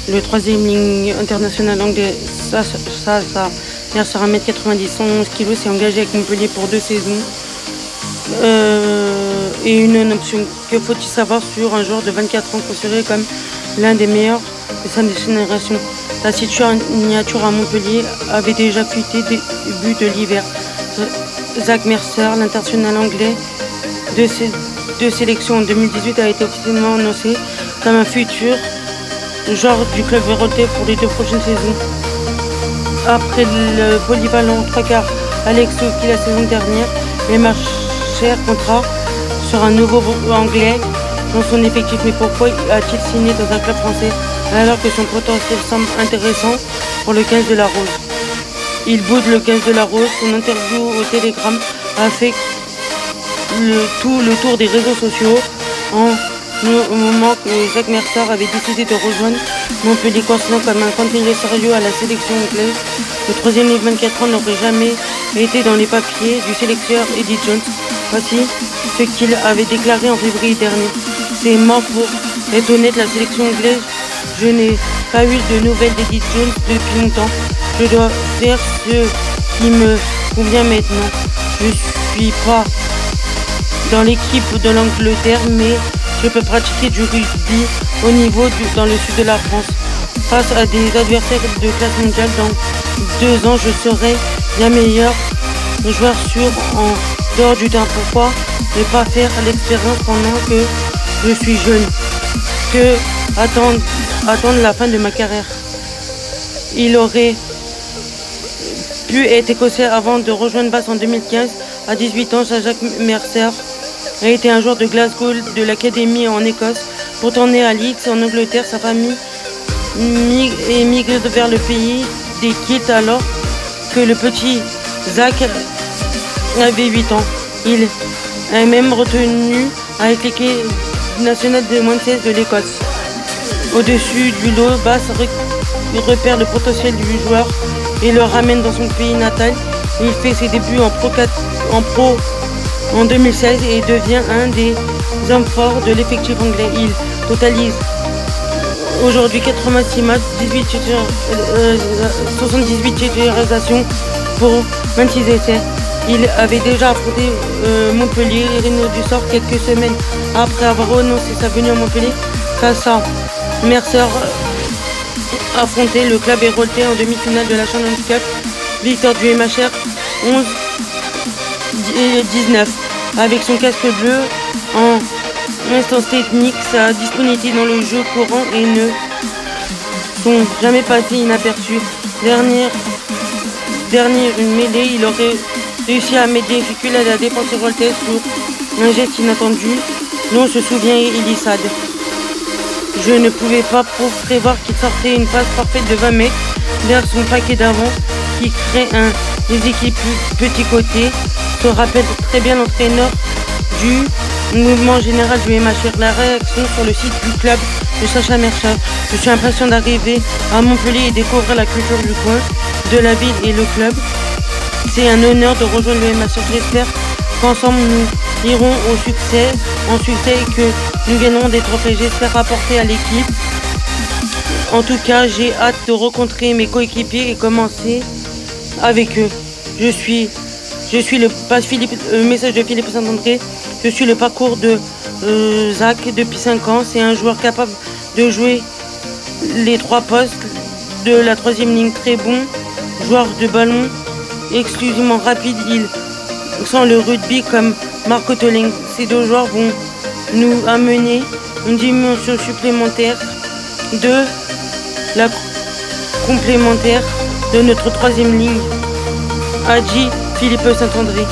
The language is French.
Le troisième ligne international anglais, Mercer 1m90, 111 kg, s'est engagé avec Montpellier pour 2 saisons. Et une option. Que faut-il savoir sur un joueur de 24 ans considéré comme l'un des meilleurs de sa génération? La signature à Montpellier avait déjà fuité début de l'hiver. Zach Mercer, l'international anglais de sélection en 2018, a été officiellement annoncé comme un futur joueur du club véroltais pour les 2 prochaines saisons. Après le polyvalent 3 quarts Alex Souki la saison dernière, les cher contrat sur un nouveau anglais dans son effectif. Mais pourquoi a-t-il signé dans un club français alors que son potentiel semble intéressant pour le 15 de la Rose? Il boude le 15 de la Rose. Son interview au Télégramme a fait tout le tour des réseaux sociaux au moment que Zach Mercer avait décidé de rejoindre Montpellier, considérant comme un candidat sérieux à la sélection anglaise. Le troisième ligne 24 ans n'aurait jamais été dans les papiers du sélectionneur Eddie Jones. Voici ce qu'il avait déclaré en février dernier. C'est mort pour être honnête, la sélection anglaise. Je n'ai pas eu de nouvelles d'Eddie Jones depuis longtemps. Je dois faire ce qui me convient maintenant. Je suis pas dans l'équipe de l'Angleterre, mais je peux pratiquer du rugby au niveau dans le sud de la France. Face à des adversaires de classe mondiale, dans 2 ans, je serai bien meilleur joueur sûr en dehors du terrain. Pourquoi ne pas faire l'expérience pendant que je suis jeune? Que attendre la fin de ma carrière? Il aurait pu être écossais avant de rejoindre Bath en 2015. À 18 ans, Zach Mercer a été un joueur de Glasgow de l'académie en Écosse. Pourtant né à Leeds en Angleterre, sa famille émigre vers le pays des Kilts alors que le petit Zach avait 8 ans. Il est même retenu avec l'équipe nationale de moins de 16 de l'Écosse. Au-dessus du lot, Bath repère le potentiel du joueur et le ramène dans son pays natal. Il fait ses débuts en pro en 2016 et devient un des hommes forts de l'effectif anglais. Il totalise aujourd'hui 86 matchs, 78 titularisations pour 26 essais. Il avait déjà affronté Montpellier et Renaud du Sort quelques semaines après avoir renoncé sa venue à Montpellier. Face à Mercer affronté le club héroltais en demi-finale de la Champions Cup. Victoire du MHR 11-19. Avec son casque bleu en instance technique, sa disponibilité dans le jeu courant et ne sont jamais passés inaperçus. Dernière mêlée, il aurait réussi à médier à la défense héroltaise sur un geste inattendu. L'on se souvient Elissade. Je ne pouvais pas prévoir qu'il sortait une passe parfaite de 20 mètres vers son paquet d'avant qui crée un déséquilibre petit côté. Se rappelle très bien l'entraîneur du mouvement général du MHR. La réaction sur le site du club de Sacha Mercer. Je suis impatient d'arriver à Montpellier et découvrir la culture du coin, de la ville et le club. C'est un honneur de rejoindre le MHR. J'espère qu'ensemble nous irons en succès et que nous gagnerons des trophées. J'espère apporter à l'équipe. En tout cas, j'ai hâte de rencontrer mes coéquipiers et commencer avec eux. Je suis le message de Philippe Saint-André. Je suis le parcours de Zach depuis 5 ans. C'est un joueur capable de jouer les 3 postes de la 3e ligne. Très bon joueur de ballon, exclusivement rapide. Il sent le rugby comme Marco Tolling. Ces 2 joueurs vont nous amener une dimension supplémentaire de la complémentaire de notre 3e ligne. A dit Philippe Saint-André.